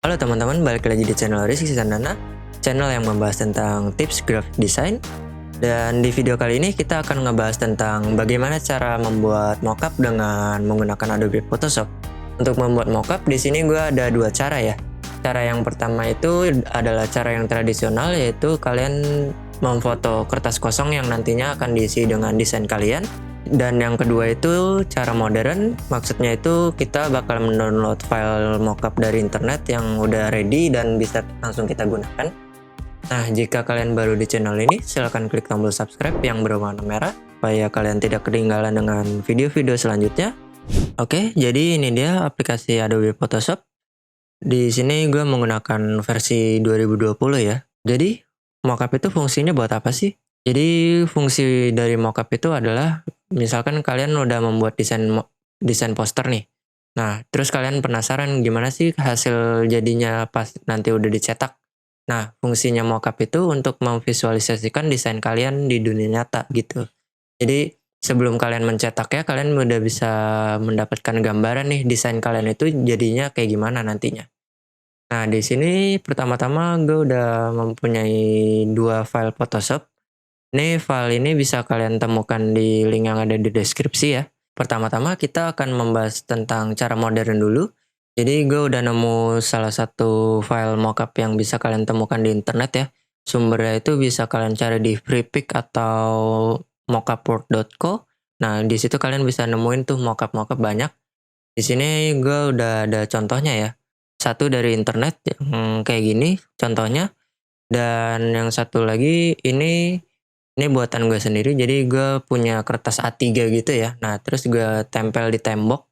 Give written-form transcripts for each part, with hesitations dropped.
Halo teman-teman, balik lagi di channel Rizky Sandana, channel yang membahas tentang tips graphic design. Dan di video kali ini kita akan ngebahas tentang bagaimana cara membuat mockup dengan menggunakan Adobe Photoshop. Untuk membuat mockup di sini gue ada dua cara ya. Cara yang pertama itu adalah cara yang tradisional, yaitu kalian memfoto kertas kosong yang nantinya akan diisi dengan desain kalian. Dan yang kedua itu cara modern, maksudnya itu kita bakal mendownload file mockup dari internet yang udah ready dan bisa langsung kita gunakan. Nah, jika kalian baru di channel ini, silahkan klik tombol subscribe yang berwarna merah supaya kalian tidak ketinggalan dengan video-video selanjutnya. Oke, jadi ini dia aplikasi Adobe Photoshop. Di sini gue menggunakan versi 2020 ya. Jadi, mockup itu fungsinya buat apa sih? Jadi, fungsi dari mockup itu adalah misalkan kalian udah membuat desain poster nih. Nah, terus kalian penasaran gimana sih hasil jadinya pas nanti udah dicetak. Nah, fungsinya mockup itu untuk memvisualisasikan desain kalian di dunia nyata gitu. Jadi, sebelum kalian mencetaknya, kalian udah bisa mendapatkan gambaran nih desain kalian itu jadinya kayak gimana nantinya. Nah, di sini pertama-tama gue udah mempunyai dua file Photoshop. Ini file ini bisa kalian temukan di link yang ada di deskripsi ya. Pertama-tama kita akan membahas tentang cara modern dulu. Jadi gue udah nemu salah satu file mockup yang bisa kalian temukan di internet ya. Sumbernya itu bisa kalian cari di freepik atau mockupworld.co. Nah, di situ kalian bisa nemuin tuh mockup banyak. Di sini gue udah ada contohnya ya. Satu dari internet yang kayak gini contohnya. Dan yang satu lagi ini buatan gue sendiri, jadi gue punya kertas A3 gitu ya. Nah, terus gue tempel di tembok.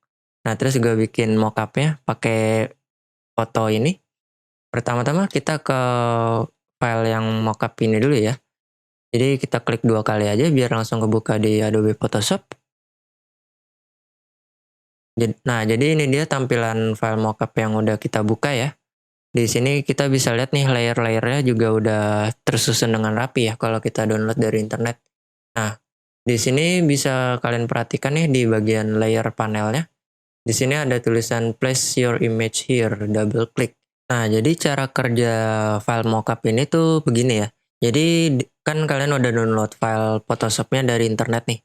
Nah, terus gue bikin mockupnya pakai foto ini. Pertama-tama kita ke file yang mockup ini dulu ya. Jadi kita klik dua kali aja biar langsung kebuka di Adobe Photoshop. Nah, jadi ini dia tampilan file mockup yang udah kita buka ya. Di sini kita bisa lihat nih layer-layernya juga udah tersusun dengan rapi ya kalau kita download dari internet. Nah, di sini bisa kalian perhatikan nih di bagian layer panelnya. Di sini ada tulisan place your image here, double click. Nah, jadi cara kerja file mockup ini tuh begini ya. Jadi kan kalian udah download file Photoshopnya dari internet nih.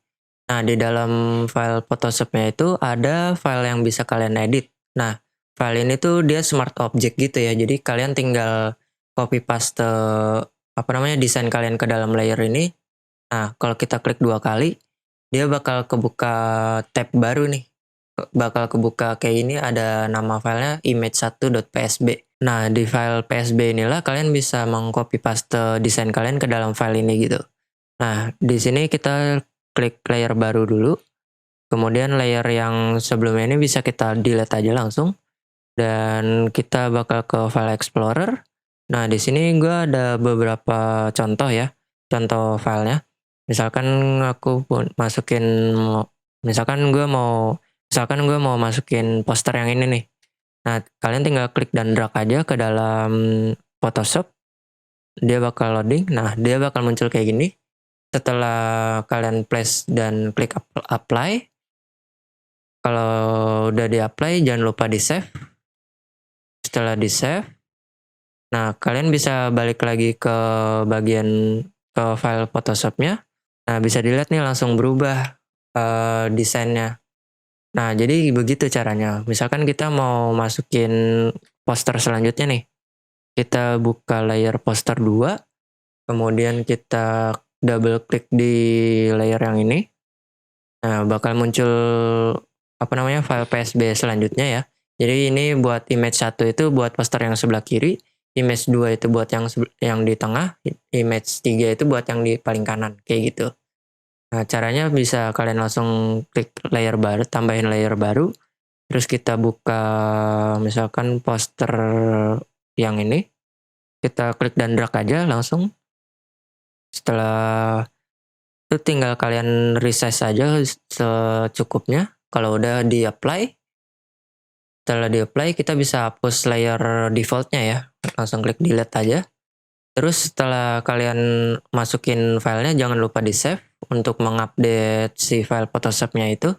Nah, di dalam file Photoshopnya itu ada file yang bisa kalian edit. Nah, file ini tuh dia smart object gitu ya. Jadi kalian tinggal copy paste desain kalian ke dalam layer ini. Nah, kalau kita klik dua kali, dia bakal kebuka tab baru nih. Bakal kebuka kayak ini, ada nama filenya image1.psb. Nah, di file psb inilah kalian bisa mengcopy paste desain kalian ke dalam file ini gitu. Nah, di sini kita klik layer baru dulu. Kemudian layer yang sebelumnya ini bisa kita delete aja langsung. Dan kita bakal ke file explorer. Nah, di sini gue ada beberapa contoh ya. Contoh filenya. Misalkan aku masukin, misalkan gue mau masukin poster yang ini nih. Nah, kalian tinggal klik dan drag aja ke dalam Photoshop. Dia bakal loading. Nah, dia bakal muncul kayak gini. Setelah kalian place dan klik apply. Kalau udah di apply, jangan lupa di save. Setelah di save, nah kalian bisa balik lagi ke bagian ke file Photoshopnya. Nah, bisa dilihat nih langsung berubah desainnya. Nah, jadi begitu caranya. Misalkan kita mau masukin poster selanjutnya nih. Kita buka layer poster 2. Kemudian kita double klik di layer yang ini. Nah, bakal muncul file PSB selanjutnya ya. Jadi ini buat image 1 itu buat poster yang sebelah kiri. Image 2 itu buat yang di tengah. Image 3 itu buat yang di paling kanan. Kayak gitu. Nah, caranya bisa kalian langsung klik layer baru, tambahin layer baru. Terus kita buka misalkan poster yang ini. Kita klik dan drag aja langsung. Setelah itu tinggal kalian resize aja secukupnya. Kalau udah di-apply. Setelah di-apply kita bisa hapus layer defaultnya ya. Langsung klik delete aja. Terus setelah kalian masukin filenya jangan lupa di-save untuk mengupdate si file Photoshopnya itu.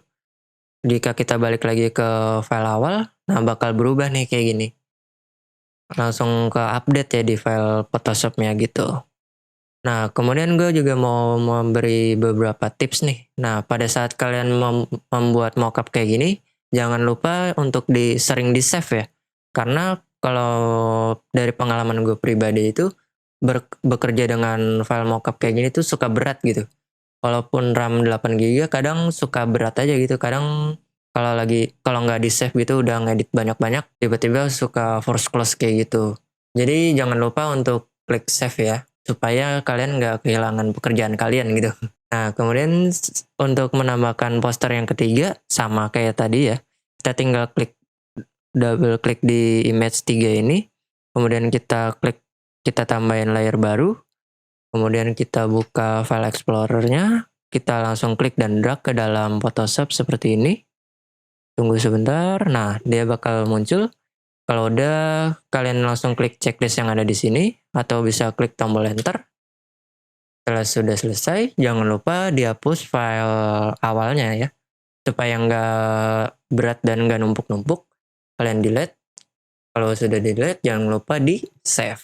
Jika kita balik lagi ke file awal, nah bakal berubah nih kayak gini. langsung ke update ya di file Photoshopnya gitu. Nah, kemudian gue juga mau memberi beberapa tips nih. Nah, pada saat kalian membuat mockup kayak gini, jangan lupa untuk sering di save ya. Karena kalau dari pengalaman gue pribadi itu, bekerja dengan file mockup kayak gini tuh suka berat gitu. Walaupun RAM 8 GB kadang suka berat aja gitu. Kadang kalau nggak di save gitu udah ngedit banyak-banyak, tiba-tiba suka force close kayak gitu. Jadi jangan lupa untuk klik save ya, supaya kalian nggak kehilangan pekerjaan kalian gitu. Nah, kemudian untuk menambahkan poster yang ketiga, sama kayak tadi ya, kita tinggal double klik di image 3 ini, kemudian kita tambahin layer baru, kemudian kita buka file explorer-nya, kita langsung klik dan drag ke dalam Photoshop seperti ini. Tunggu sebentar, nah dia bakal muncul. Kalau udah, kalian langsung klik checklist yang ada di sini, atau bisa klik tombol enter. Setelah sudah selesai, jangan lupa dihapus file awalnya ya, supaya nggak berat dan nggak numpuk-numpuk. Kalian delete. Kalau sudah delete, jangan lupa di save.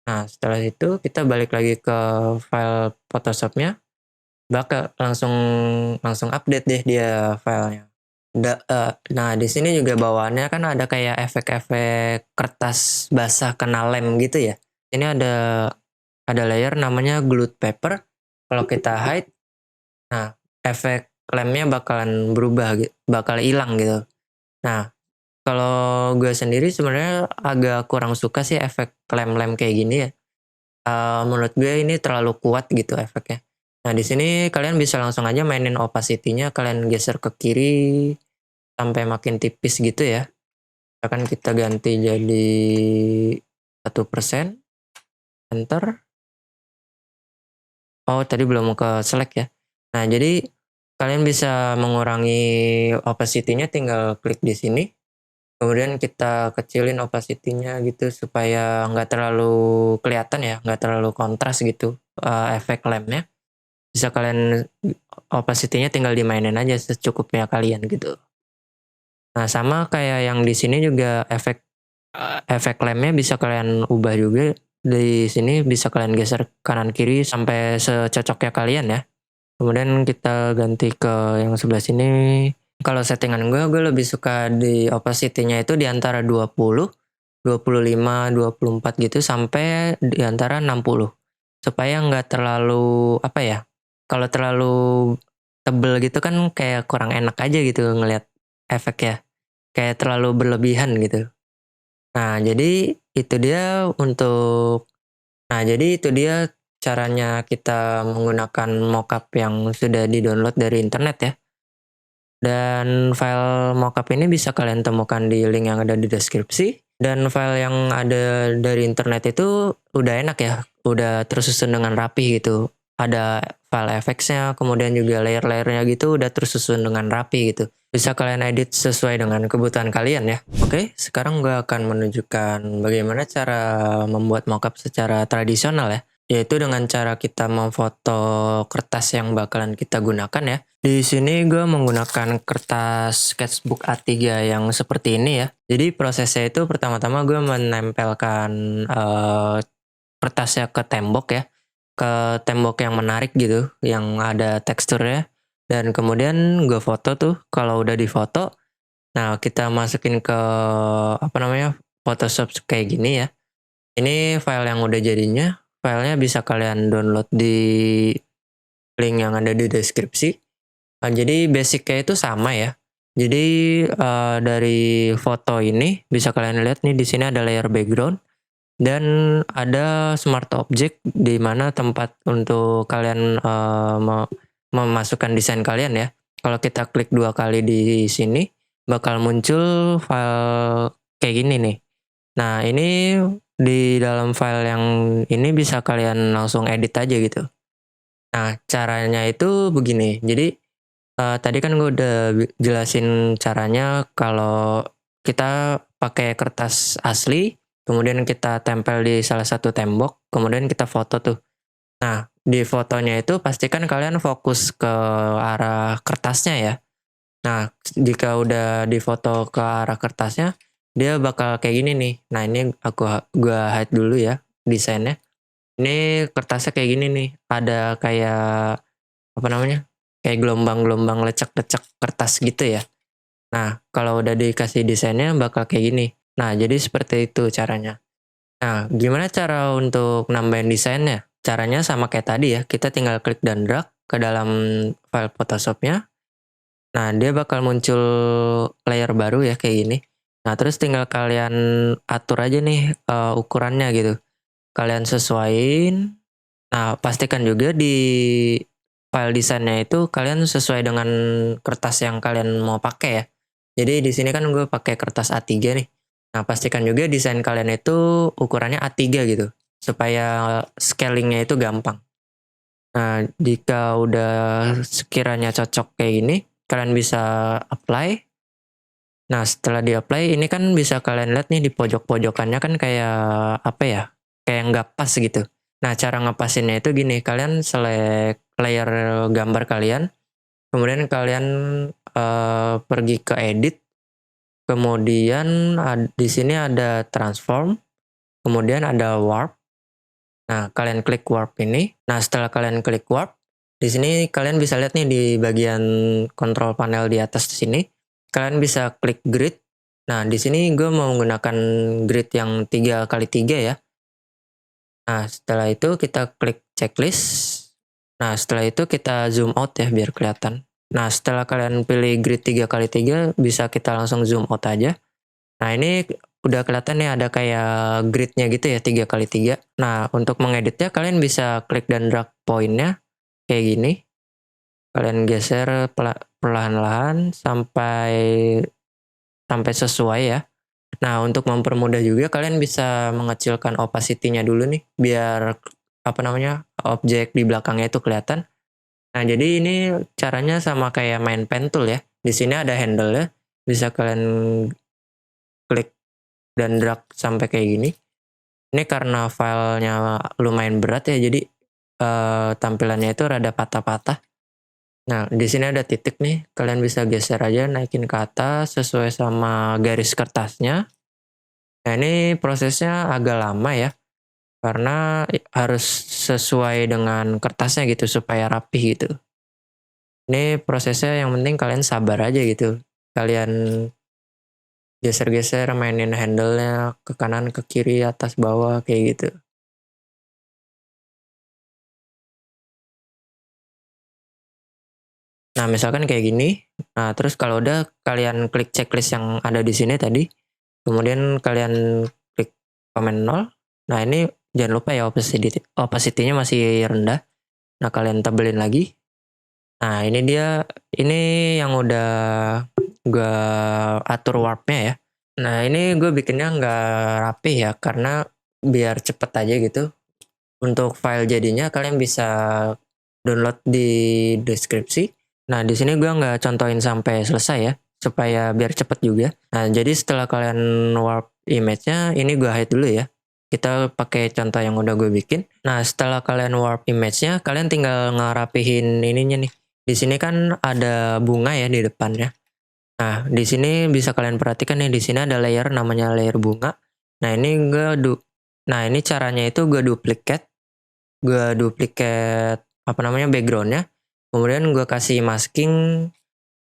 Nah, setelah itu kita balik lagi ke file Photoshopnya, bakal langsung update deh dia filenya. Nah, di sini juga bawaannya kan ada kayak efek-efek kertas basah kena lem gitu ya. Ini ada layer namanya glued paper. Kalau kita hide, nah efek lemnya bakalan berubah, bakal hilang gitu. Nah, kalau gue sendiri sebenarnya agak kurang suka sih efek lem-lem kayak gini ya. Menurut gue ini terlalu kuat gitu efeknya. Nah, di sini kalian bisa langsung aja mainin opacity-nya, kalian geser ke kiri sampai makin tipis gitu ya. Akan kita ganti jadi 1%, enter. Oh, tadi belum ke select ya. Nah, jadi kalian bisa mengurangi opacity-nya tinggal klik di sini. Kemudian kita kecilin opacity-nya gitu supaya nggak terlalu kelihatan ya, nggak terlalu kontras gitu efek lamp-nya. Bisa kalian opacity-nya tinggal dimainin aja secukupnya kalian gitu. Nah, sama kayak yang di sini juga efek lamp-nya bisa kalian ubah juga. Di sini bisa kalian geser kanan kiri sampai secocoknya kalian ya. Kemudian kita ganti ke yang sebelah sini. Kalau settingan gue lebih suka di opacity-nya itu di antara 20, 25, 24 gitu sampai di antara 60. Supaya nggak terlalu, apa ya, kalau terlalu tebel gitu kan kayak kurang enak aja gitu ngelihat efeknya. Kayak terlalu berlebihan gitu. Nah, jadi itu dia caranya kita menggunakan mockup yang sudah di-download dari internet ya. Dan file mockup ini bisa kalian temukan di link yang ada di deskripsi. Dan file yang ada dari internet itu udah enak ya, udah tersusun dengan rapi gitu. Ada file effects-nya, kemudian juga layer-layernya gitu udah tersusun dengan rapi gitu. Bisa kalian edit sesuai dengan kebutuhan kalian ya. Oke, sekarang gue akan menunjukkan bagaimana cara membuat mockup secara tradisional ya. Yaitu dengan cara kita memfoto kertas yang bakalan kita gunakan ya. Di sini gue menggunakan kertas sketchbook A3 yang seperti ini ya. Jadi prosesnya itu pertama-tama gue menempelkan kertasnya ke tembok ya. Ke tembok yang menarik gitu, yang ada teksturnya. Dan kemudian gue foto tuh, kalau udah difoto, nah kita masukin ke Photoshop kayak gini ya. Ini file yang udah jadinya. Filenya bisa kalian download di link yang ada di deskripsi. Nah, jadi basicnya itu sama ya. Jadi dari foto ini bisa kalian lihat nih di sini ada layer background dan ada smart object di mana tempat untuk kalian memasukkan desain kalian ya. Kalau kita klik 2 kali di sini bakal muncul file kayak gini nih. Nah, ini di dalam file yang ini bisa kalian langsung edit aja gitu. Nah, caranya itu begini. Jadi, tadi kan gue udah jelasin caranya kalau kita pakai kertas asli, kemudian kita tempel di salah satu tembok, kemudian kita foto tuh. Nah, di fotonya itu pastikan kalian fokus ke arah kertasnya ya. Nah, jika udah difoto ke arah kertasnya, dia bakal kayak gini nih. Nah, ini gua hide dulu ya desainnya. Ini kertasnya kayak gini nih. Ada kayak apa namanya? Kayak gelombang-gelombang lecek-lecek kertas gitu ya. Nah, kalau udah dikasih desainnya bakal kayak gini. Nah, jadi seperti itu caranya. Nah, gimana cara untuk nambahin desainnya? Caranya sama kayak tadi ya, kita tinggal klik dan drag ke dalam file Photoshopnya. Nah, dia bakal muncul layer baru ya kayak gini. Nah, terus tinggal kalian atur aja nih ukurannya gitu. Kalian sesuaiin. Nah, pastikan juga di file desainnya itu kalian sesuai dengan kertas yang kalian mau pakai ya. Jadi di sini kan gue pakai kertas A3 nih. Nah, pastikan juga desain kalian itu ukurannya A3 gitu, supaya scalingnya itu gampang. Nah, jika udah sekiranya cocok kayak gini, kalian bisa apply. Nah, setelah di-apply, ini kan bisa kalian lihat nih di pojok-pojokannya kan kayak apa ya? Kayak nggak pas gitu. Nah, cara ngepasinnya itu gini, kalian select layer gambar kalian, kemudian kalian pergi ke edit, kemudian di sini ada transform, kemudian ada warp. Nah, kalian klik warp ini. Nah, setelah kalian klik warp, di sini kalian bisa lihat nih di bagian control panel di atas sini, kalian bisa klik grid. Nah, di sini gue mau menggunakan grid yang 3x3 ya. Nah, setelah itu kita klik checklist. Nah, setelah itu kita zoom out ya biar kelihatan. Nah, setelah kalian pilih grid 3x3, bisa kita langsung zoom out aja. Nah, ini udah kelihatan nih ada kayak gridnya gitu ya 3x3. Nah, untuk mengeditnya kalian bisa klik dan drag pointnya kayak gini. Kalian geser perlahan-lahan sampai sesuai ya. Nah, untuk mempermudah juga kalian bisa mengecilkan opacity-nya dulu nih biar apa namanya? Objek di belakangnya itu kelihatan. Nah, jadi ini caranya sama kayak main pen tool ya. Di sini ada handle-nya, bisa kalian klik dan drag sampai kayak gini. Ini karena filenya lumayan berat ya, jadi tampilannya itu rada patah-patah. Nah, di sini ada titik nih, kalian bisa geser aja, naikin ke atas sesuai sama garis kertasnya. Nah, ini prosesnya agak lama ya, karena harus sesuai dengan kertasnya gitu, supaya rapi gitu. Ini prosesnya yang penting kalian sabar aja gitu. Kalian geser-geser, mainin handle-nya ke kanan, ke kiri, atas, bawah, kayak gitu. Nah, misalkan kayak gini. Nah, terus kalau udah kalian klik checklist yang ada di sini tadi, kemudian kalian klik comment 0. Nah, ini jangan lupa ya opacity-nya masih rendah. Nah, kalian tebelin lagi. Nah, ini dia, ini yang udah gue atur warpnya ya. Nah, ini gue bikinnya nggak rapi ya, karena biar cepet aja gitu. Untuk file jadinya kalian bisa download di deskripsi. Nah, di sini gue nggak contohin sampai selesai ya, supaya biar cepet juga. Nah, jadi setelah kalian warp image-nya, ini gue hide dulu ya. Kita pakai contoh yang udah gue bikin. Nah, setelah kalian warp image-nya, kalian tinggal ngerapihin ininya nih. Di sini kan ada bunga ya di depannya. Nah, di sini bisa kalian perhatikan nih, di sini ada layer namanya layer bunga. Nah, ini nah, ini caranya itu gue duplikat apa namanya backgroundnya, kemudian gue kasih masking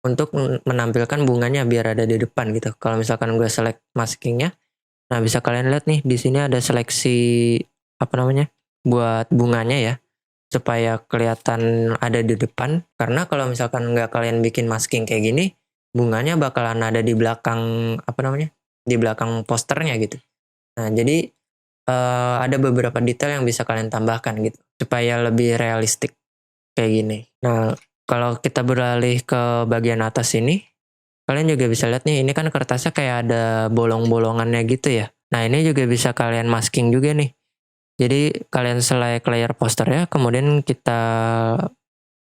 untuk menampilkan bunganya biar ada di depan gitu. Kalau misalkan gue select maskingnya, nah bisa kalian lihat nih di sini ada seleksi apa namanya buat bunganya ya, supaya kelihatan ada di depan. Karena kalau misalkan nggak kalian bikin masking kayak gini, bunganya bakalan ada di belakang apa namanya di belakang posternya gitu. Nah, jadi ada beberapa detail yang bisa kalian tambahkan gitu supaya lebih realistik kayak gini. Nah, kalau kita beralih ke bagian atas ini, kalian juga bisa lihat nih, ini kan kertasnya kayak ada bolong-bolongannya gitu ya. Nah, ini juga bisa kalian masking juga nih. Jadi kalian select layer posternya, kemudian kita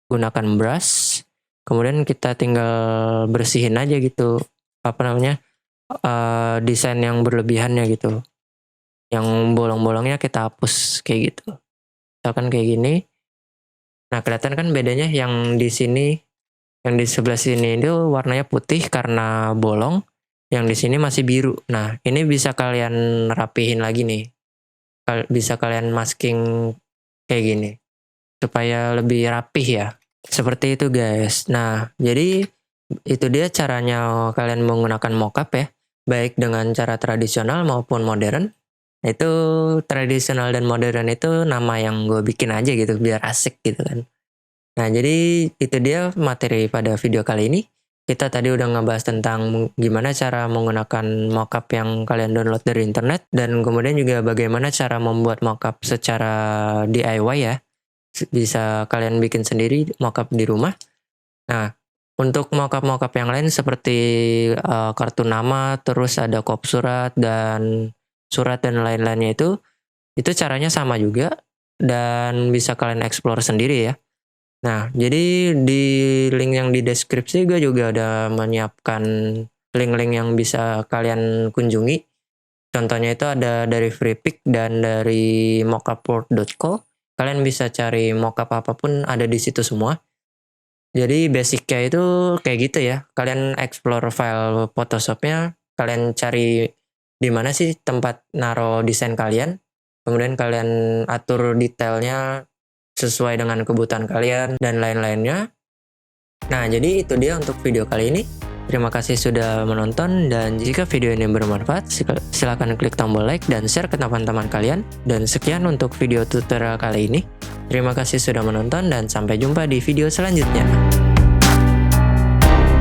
gunakan brush, kemudian kita tinggal bersihin aja gitu apa namanya desain yang berlebihannya gitu. Yang bolong-bolongnya kita hapus kayak gitu. Misalkan kayak gini. Nah, kelihatan kan bedanya yang di sini, yang di sebelah sini itu warnanya putih karena bolong. Yang di sini masih biru. Nah, ini bisa kalian rapihin lagi nih. Bisa kalian masking kayak gini supaya lebih rapih ya. Seperti itu guys. Nah, jadi itu dia caranya kalian menggunakan mockup ya, baik dengan cara tradisional maupun modern. Itu tradisional dan modern itu nama yang gue bikin aja gitu biar asik gitu kan. Nah, jadi itu dia materi pada video kali ini. Kita tadi udah ngebahas tentang gimana cara menggunakan mockup yang kalian download dari internet, dan kemudian juga bagaimana cara membuat mockup secara DIY ya. Bisa kalian bikin sendiri mockup di rumah. Nah, untuk mockup-mockup yang lain seperti kartu nama, terus ada kop surat dan surat dan lain-lainnya itu caranya sama juga dan bisa kalian explore sendiri ya. Nah, jadi di link yang di deskripsi gue juga ada menyiapkan link-link yang bisa kalian kunjungi. Contohnya itu ada dari FreePic dan dari mockupworld.co. Kalian bisa cari mockup apapun ada di situ semua. Jadi basicnya itu kayak gitu ya. Kalian explore file Photoshopnya, kalian cari di mana sih tempat naro desain kalian. Kemudian kalian atur detailnya sesuai dengan kebutuhan kalian dan lain-lainnya. Nah, jadi itu dia untuk video kali ini. Terima kasih sudah menonton, dan jika video ini bermanfaat, silakan klik tombol like dan share ke teman-teman kalian. Dan sekian untuk video tutorial kali ini. Terima kasih sudah menonton dan sampai jumpa di video selanjutnya.